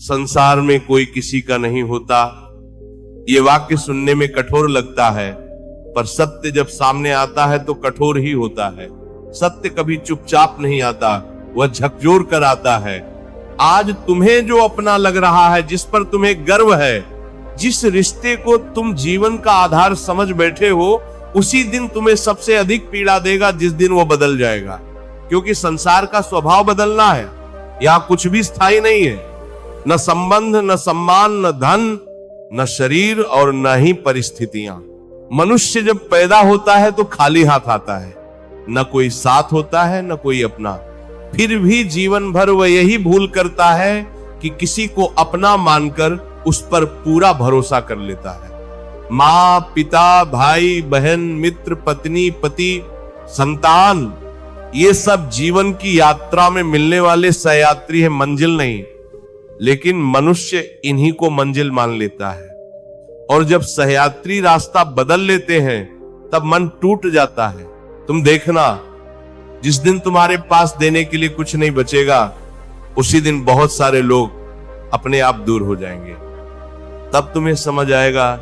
संसार में कोई किसी का नहीं होता। ये वाक्य सुनने में कठोर लगता है, पर सत्य जब सामने आता है तो कठोर ही होता है। सत्य कभी चुपचाप नहीं आता, वह झकझोर कर आता है। आज तुम्हें जो अपना लग रहा है, जिस पर तुम्हें गर्व है, जिस रिश्ते को तुम जीवन का आधार समझ बैठे हो, उसी दिन तुम्हें सबसे अधिक पीड़ा देगा जिस दिन वो बदल जाएगा। क्योंकि संसार का स्वभाव बदलना है। यहां कुछ भी स्थायी नहीं है, न संबंध, न सम्मान, न धन, न शरीर और न ही परिस्थितियां। मनुष्य जब पैदा होता है तो खाली हाथ आता है, न कोई साथ होता है न कोई अपना। फिर भी जीवन भर वह यही भूल करता है कि किसी को अपना मानकर उस पर पूरा भरोसा कर लेता है। माँ, पिता, भाई, बहन, मित्र, पत्नी, पति, संतान, ये सब जीवन की यात्रा में मिलने वाले सहयात्री है, मंजिल नहीं। लेकिन मनुष्य इन्हीं को मंजिल मान लेता है, और जब सहयात्री रास्ता बदल लेते हैं तब मन टूट जाता है। तुम देखना, जिस दिन तुम्हारे पास देने के लिए कुछ नहीं बचेगा, उसी दिन बहुत सारे लोग अपने आप दूर हो जाएंगे। तब तुम्हें समझ आएगा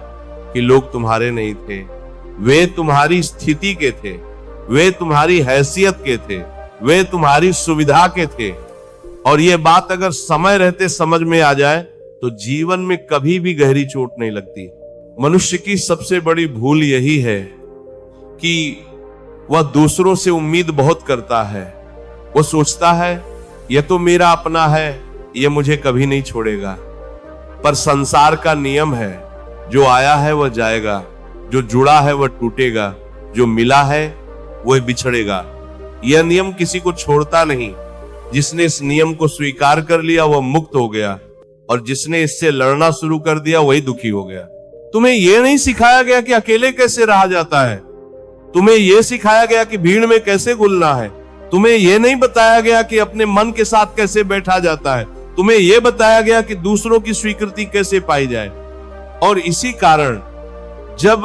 कि लोग तुम्हारे नहीं थे, वे तुम्हारी स्थिति के थे, वे तुम्हारी हैसियत के थे, वे तुम्हारी सुविधा के थे। और ये बात अगर समय रहते समझ में आ जाए तो जीवन में कभी भी गहरी चोट नहीं लगती। मनुष्य की सबसे बड़ी भूल यही है कि वह दूसरों से उम्मीद बहुत करता है। वो सोचता है यह तो मेरा अपना है, यह मुझे कभी नहीं छोड़ेगा। पर संसार का नियम है, जो आया है वह जाएगा, जो जुड़ा है वह टूटेगा, जो मिला है वह बिछड़ेगा। यह नियम किसी को छोड़ता नहीं। जिसने इस नियम को स्वीकार कर लिया वह मुक्त हो गया, और जिसने इससे लड़ना शुरू कर दिया वही दुखी हो गया। तुम्हें यह नहीं सिखाया गया कि अकेले कैसे रहा जाता है। तुम्हें यह सिखाया गया कि भीड़ में कैसे घुलना है। तुम्हें यह नहीं बताया गया कि अपने मन के साथ कैसे बैठा जाता है। तुम्हें यह बताया गया कि दूसरों की स्वीकृति कैसे पाई जाए। और इसी कारण जब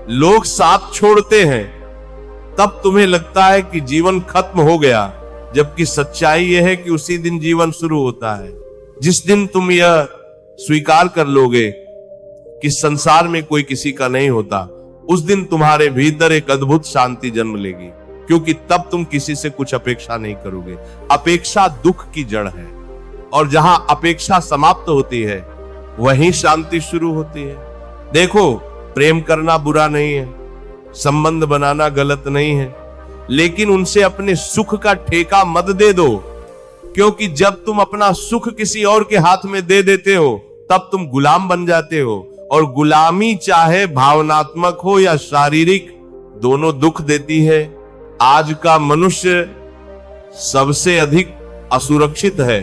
लोग साथ छोड़ते हैं तब तुम्हें लगता है कि जीवन खत्म हो गया, जबकि सच्चाई यह है कि उसी दिन जीवन शुरू होता है। जिस दिन तुम यह स्वीकार कर लोगे कि संसार में कोई किसी का नहीं होता, उस दिन तुम्हारे भीतर एक अद्भुत शांति जन्म लेगी। क्योंकि तब तुम किसी से कुछ अपेक्षा नहीं करोगे। अपेक्षा दुख की जड़ है, और जहां अपेक्षा समाप्त होती है वहीं शांति शुरू होती है। देखो, प्रेम करना बुरा नहीं है, संबंध बनाना गलत नहीं है, लेकिन उनसे अपने सुख का ठेका मत दे दो। क्योंकि जब तुम अपना सुख किसी और के हाथ में दे देते हो तब तुम गुलाम बन जाते हो, और गुलामी चाहे भावनात्मक हो या शारीरिक, दोनों दुख देती है। आज का मनुष्य सबसे अधिक असुरक्षित है,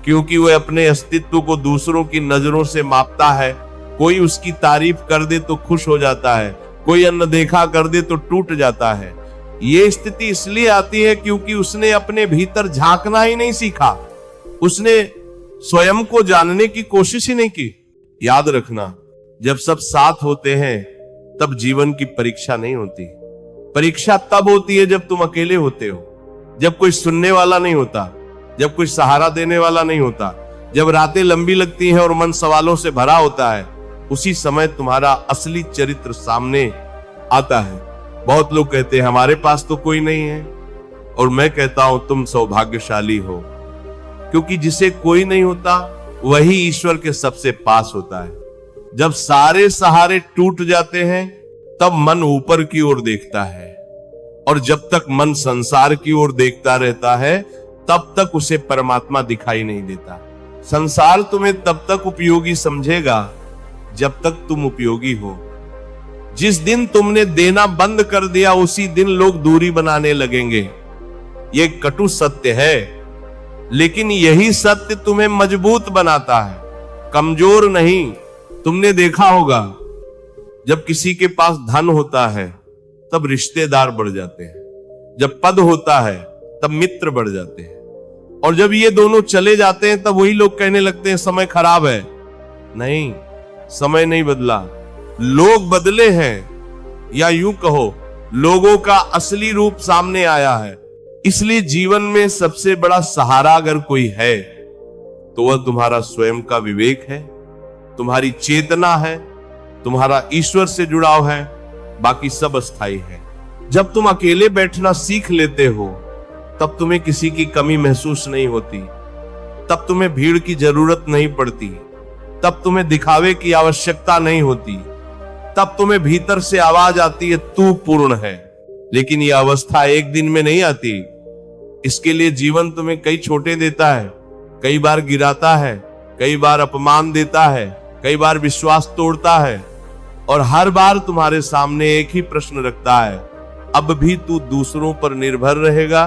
क्योंकि वह अपने अस्तित्व को दूसरों की नजरों से मापता है। कोई उसकी तारीफ कर दे तो खुश हो जाता है, कोई अनदेखा कर दे तो टूट जाता है। ये स्थिति इसलिए आती है क्योंकि उसने अपने भीतर झांकना ही नहीं सीखा, उसने स्वयं को जानने की कोशिश ही नहीं की। याद रखना, जब सब साथ होते हैं तब जीवन की परीक्षा नहीं होती। परीक्षा तब होती है जब तुम अकेले होते हो, जब कोई सुनने वाला नहीं होता, जब कोई सहारा देने वाला नहीं होता, जब रातें लंबी लगती हैं और मन सवालों से भरा होता है। उसी समय तुम्हारा असली चरित्र सामने आता है। बहुत लोग कहते हैं हमारे पास तो कोई नहीं है, और मैं कहता हूं तुम सौभाग्यशाली हो, क्योंकि जिसे कोई नहीं होता वही ईश्वर के सबसे पास होता है। जब सारे सहारे टूट जाते हैं तब मन ऊपर की ओर देखता है, और जब तक मन संसार की ओर देखता रहता है तब तक उसे परमात्मा दिखाई नहीं देता। संसार तुम्हें तब तक उपयोगी समझेगा जब तक तुम उपयोगी हो। जिस दिन तुमने देना बंद कर दिया उसी दिन लोग दूरी बनाने लगेंगे। ये कटु सत्य है, लेकिन यही सत्य तुम्हें मजबूत बनाता है, कमजोर नहीं। तुमने देखा होगा, जब किसी के पास धन होता है तब रिश्तेदार बढ़ जाते हैं, जब पद होता है तब मित्र बढ़ जाते हैं, और जब ये दोनों चले जाते हैं तब वही लोग कहने लगते हैं समय खराब है। नहीं, समय नहीं बदला, लोग बदले हैं, या यूं कहो लोगों का असली रूप सामने आया है। इसलिए जीवन में सबसे बड़ा सहारा अगर कोई है तो वह तुम्हारा स्वयं का विवेक है, तुम्हारी चेतना है, तुम्हारा ईश्वर से जुड़ाव है, बाकी सब अस्थाई है। जब तुम अकेले बैठना सीख लेते हो तब तुम्हें किसी की कमी महसूस नहीं होती, तब तुम्हें भीड़ की जरूरत नहीं पड़ती, तब तुम्हें दिखावे की आवश्यकता नहीं होती, तब तुम्हें भीतर से आवाज आती है तू पूर्ण है। लेकिन यह अवस्था एक दिन में नहीं आती। इसके लिए जीवन तुम्हें कई छोटे देता है, कई बार गिराता है, कई बार अपमान देता है, कई बार विश्वास तोड़ता है, और हर बार तुम्हारे सामने एक ही प्रश्न रखता है, अब भी तू दूसरों पर निर्भर रहेगा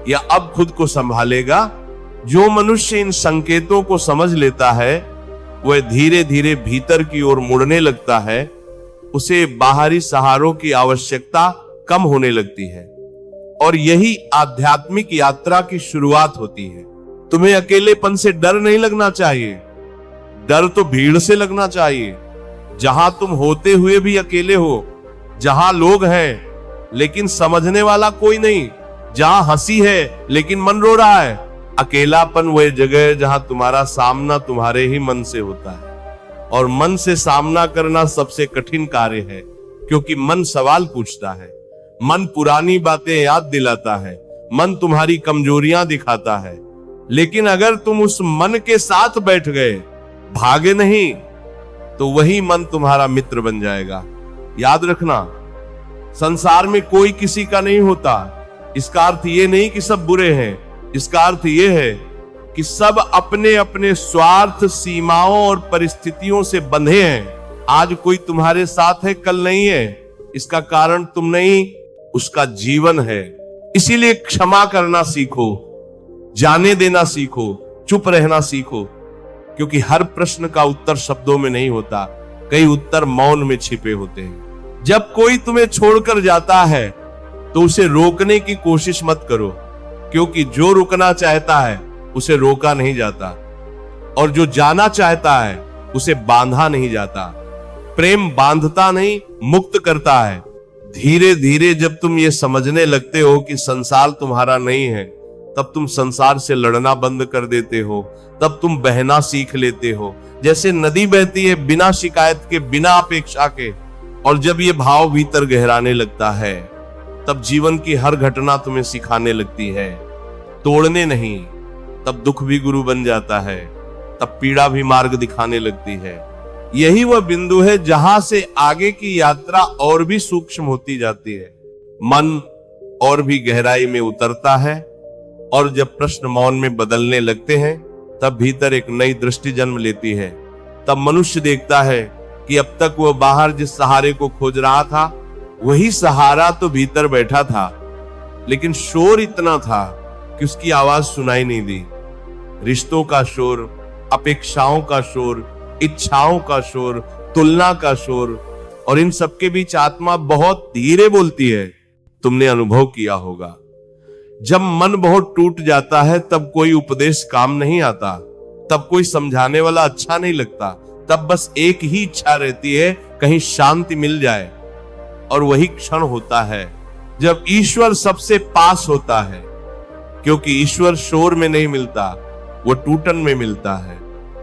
या अब खुद को संभालेगा? जो मनुष्य इन संकेतों को समझ लेता है वह धीरे धीरे भीतर की ओर मुड़ने लगता है, उसे बाहरी सहारों की आवश्यकता कम होने लगती है, और यही आध्यात्मिक यात्रा की शुरुआत होती है। तुम्हें अकेलेपन से डर नहीं लगना चाहिए, डर तो भीड़ से लगना चाहिए। जहां तुम होते हुए भी अकेले हो, जहां लोग हैं लेकिन समझने वाला कोई नहीं, जहां हंसी है लेकिन मन रो रहा है। अकेलापन वह जगह है जहां तुम्हारा सामना तुम्हारे ही मन से होता है, और मन से सामना करना सबसे कठिन कार्य है, क्योंकि मन सवाल पूछता है, मन पुरानी बातें याद दिलाता है, मन तुम्हारी कमजोरियां दिखाता है। लेकिन अगर तुम उस मन के साथ बैठ गए, भागे नहीं, तो वही मन तुम्हारा मित्र बन जाएगा। याद रखना, संसार में कोई किसी का नहीं होता। इसका अर्थ ये नहीं कि सब बुरे हैं, इसका अर्थ ये है कि सब अपने अपने स्वार्थ, सीमाओं और परिस्थितियों से बंधे हैं। आज कोई तुम्हारे साथ है, कल नहीं है। इसका कारण तुम नहीं, उसका जीवन है। इसीलिए क्षमा करना सीखो, जाने देना सीखो, चुप रहना सीखो, क्योंकि हर प्रश्न का उत्तर शब्दों में नहीं होता, कई उत्तर मौन में छिपे होते हैं। जब कोई तुम्हें छोड़कर जाता है तो उसे रोकने की कोशिश मत करो, क्योंकि जो रुकना चाहता है उसे रोका नहीं जाता, और जो जाना चाहता है उसे बांधा नहीं जाता। प्रेम बांधता नहीं, मुक्त करता है। धीरे धीरे जब तुम ये समझने लगते हो कि संसार तुम्हारा नहीं है, तब तुम संसार से लड़ना बंद कर देते हो, तब तुम बहना सीख लेते हो। जैसे नदी बहती है बिना शिकायत के, बिना अपेक्षा के, और जब ये भाव भीतर गहराने लगता है तब जीवन की हर घटना तुम्हें सिखाने लगती है, तोड़ने नहीं। तब दुख भी गुरु बन जाता है, तब पीड़ा भी मार्ग दिखाने लगती है। यही वह बिंदु है जहां से आगे की यात्रा और भी सूक्ष्म होती जाती है। मन और भी गहराई में उतरता है, और जब प्रश्न मौन में बदलने लगते हैं तब भीतर एक नई दृष्टि जन्म लेती है। तब मनुष्य देखता है कि अब तक वह बाहर जिस सहारे को खोज रहा था वही सहारा तो भीतर बैठा था, लेकिन शोर इतना था कि उसकी आवाज सुनाई नहीं दी। रिश्तों का शोर, अपेक्षाओं का शोर, इच्छाओं का शोर, तुलना का शोर, और इन सबके बीच आत्मा बहुत धीरे बोलती है। तुमने अनुभव किया होगा, जब मन बहुत टूट जाता है तब कोई उपदेश काम नहीं आता, तब कोई समझाने वाला अच्छा नहीं लगता, तब बस एक ही इच्छा रहती है, कहीं शांति मिल जाए। और वही क्षण होता है जब ईश्वर सबसे पास होता है, क्योंकि ईश्वर शोर में नहीं मिलता, वो टूटन में मिलता है,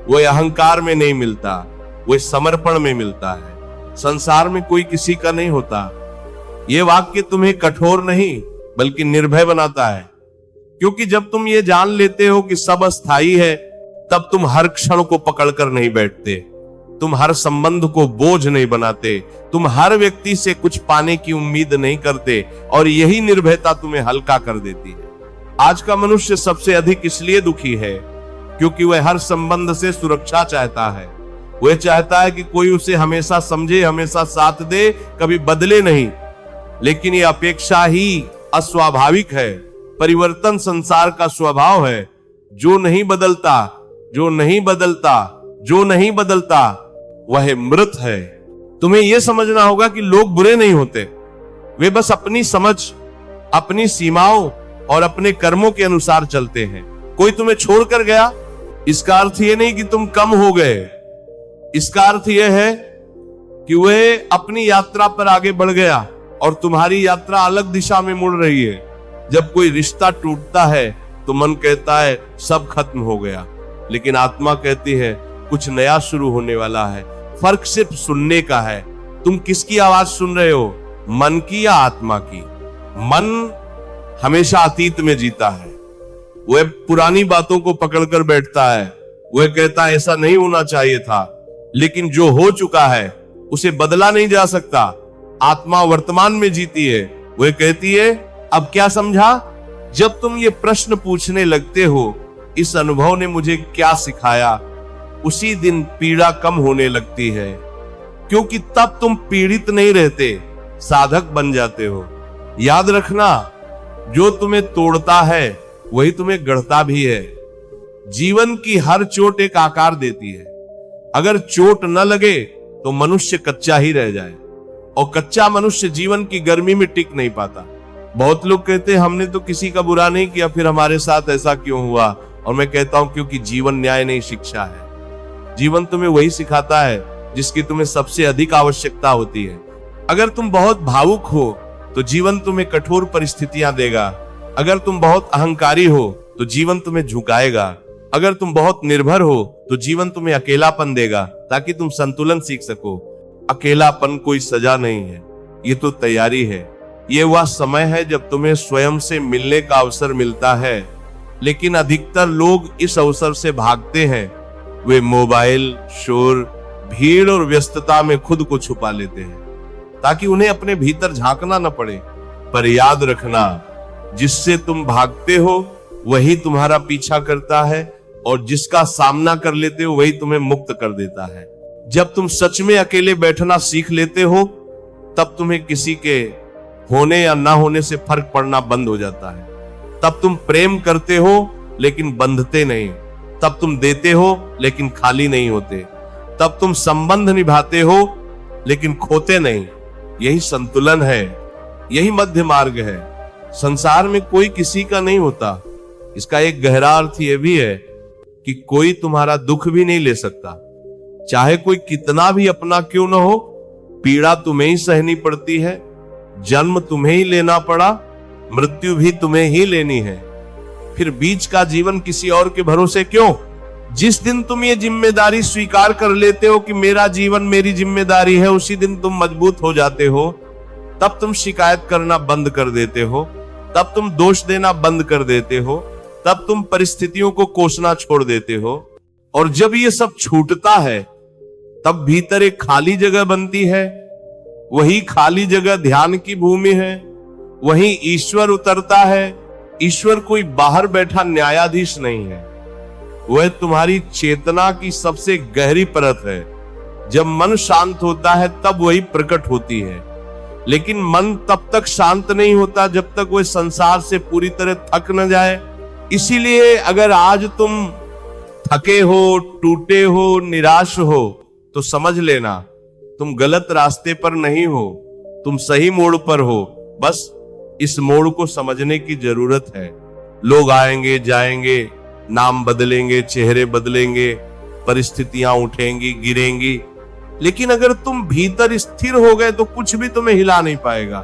वो अहंकार में नहीं मिलता, वो समर्पण में मिलता है। संसार में कोई किसी का नहीं होता। ये वाक्य तुम्हें कठोर नहीं बल्कि निर्भय बनाता है, क्योंकि जब तुम ये जान लेते हो कि सब अस्थाई है, तब तुम हर क्षण को पकड़कर नहीं बैठते, तुम हर संबंध को बोझ नहीं बनाते, तुम हर व्यक्ति से कुछ पाने की उम्मीद नहीं करते, और यही निर्भयता तुम्हें हल्का कर देती है। आज का मनुष्य सबसे अधिक इसलिए दुखी है क्योंकि वह हर संबंध से सुरक्षा चाहता है। वह चाहता है कि कोई उसे हमेशा समझे, हमेशा साथ दे, कभी बदले नहीं। लेकिन यह अपेक्षा ही अस्वाभाविक है। परिवर्तन संसार का स्वभाव है। जो नहीं बदलता, जो नहीं बदलता, जो नहीं बदलता वह मृत है। तुम्हें यह समझना होगा कि लोग बुरे नहीं होते, वे बस अपनी समझ, अपनी सीमाओं और अपने कर्मों के अनुसार चलते हैं। कोई तुम्हें छोड़कर गया, इसका अर्थ यह नहीं कि तुम कम हो गए। इसका अर्थ यह है कि वह अपनी यात्रा पर आगे बढ़ गया और तुम्हारी यात्रा अलग दिशा में मुड़ रही है। जब कोई रिश्ता टूटता है तो मन कहता है सब खत्म हो गया, लेकिन आत्मा कहती है कुछ नया शुरू होने वाला है। फर्क सिर्फ सुनने का है। तुम किसकी आवाज सुन रहे हो, मन की या आत्मा की? मन हमेशा अतीत में जीता है। वह पुरानी बातों को पकड़कर बैठता है। वह कहता है ऐसा नहीं होना चाहिए था, लेकिन जो हो चुका है उसे बदला नहीं जा सकता। आत्मा वर्तमान में जीती है। वह कहती है अब क्या समझा? जब तुम ये प्रश्न पूछने लगते हो इस अनुभव ने मुझे क्या सिखाया, उसी दिन पीड़ा कम होने लगती है, क्योंकि तब तुम पीड़ित नहीं रहते, साधक बन जाते हो। याद रखना, जो तुम्हें तोड़ता है वही तुम्हें गढ़ता भी है। जीवन की हर चोट एक आकार देती है। अगर चोट न लगे तो मनुष्य कच्चा ही रह जाए, और कच्चा मनुष्य जीवन की गर्मी में टिक नहीं पाता। बहुत लोग कहते हैं हमने तो किसी का बुरा नहीं किया, फिर हमारे साथ ऐसा क्यों हुआ? और मैं कहता हूं क्योंकि जीवन न्याय नहीं, शिक्षा है। जीवन तुम्हें वही सिखाता है जिसकी तुम्हें सबसे अधिक आवश्यकता होती है। अगर तुम बहुत भावुक हो तो जीवन तुम्हें कठोर परिस्थितियां देगा। अगर तुम बहुत अहंकारी हो तो जीवन तुम्हें झुकाएगा। अगर तुम बहुत निर्भर हो तो जीवन तुम्हें अकेलापन देगा, ताकि तुम संतुलन सीख सको। अकेलापन कोई सजा नहीं है, ये तो तैयारी है। ये वह समय है जब तुम्हें स्वयं से मिलने का अवसर मिलता है, लेकिन अधिकतर लोग इस अवसर से भागते हैं। वे मोबाइल, शोर, भीड़ और व्यस्तता में खुद को छुपा लेते हैं, ताकि उन्हें अपने भीतर झांकना न पड़े। पर याद रखना, जिससे तुम भागते हो वही तुम्हारा पीछा करता है, और जिसका सामना कर लेते हो वही तुम्हें मुक्त कर देता है। जब तुम सच में अकेले बैठना सीख लेते हो, तब तुम्हें किसी के होने या ना होने से फर्क पड़ना बंद हो जाता है। तब तुम प्रेम करते हो लेकिन बंधते नहीं। तब तुम देते हो लेकिन खाली नहीं होते। तब तुम संबंध निभाते हो लेकिन खोते नहीं। यही संतुलन है, यही मध्य मार्ग है। संसार में कोई किसी का नहीं होता। इसका एक गहरा अर्थ यह भी है कि कोई तुम्हारा दुख भी नहीं ले सकता, चाहे कोई कितना भी अपना क्यों न हो। पीड़ा तुम्हें ही सहनी पड़ती है, जन्म तुम्हें ही लेना पड़ा, मृत्यु भी तुम्हें ही लेनी है। फिर बीच का जीवन किसी और के भरोसे क्यों? जिस दिन तुम ये जिम्मेदारी स्वीकार कर लेते हो कि मेरा जीवन मेरी जिम्मेदारी है, उसी दिन तुम मजबूत हो जाते हो। तब तुम शिकायत करना बंद कर देते हो, तब तुम दोष देना बंद कर देते हो, तब तुम परिस्थितियों को कोसना छोड़ देते हो। और जब ये सब छूटता है, तब भीतर एक खाली जगह बनती है। वही खाली जगह ध्यान की भूमि है। वहीं ईश्वर उतरता है। ईश्वर कोई बाहर बैठा न्यायाधीश नहीं है, वह तुम्हारी चेतना की सबसे गहरी परत है। जब मन शांत होता है तब वही प्रकट होती है, लेकिन मन तब तक शांत नहीं होता जब तक वह संसार से पूरी तरह थक न जाए। इसीलिए अगर आज तुम थके हो, टूटे हो, निराश हो, तो समझ लेना तुम गलत रास्ते पर नहीं हो, तुम सही मोड़ पर हो। बस इस मोड़ को समझने की जरूरत है। लोग आएंगे जाएंगे, नाम बदलेंगे, चेहरे बदलेंगे, परिस्थितियां उठेंगी गिरेंगी, लेकिन अगर तुम भीतर स्थिर हो गए तो कुछ भी तुम्हें हिला नहीं पाएगा।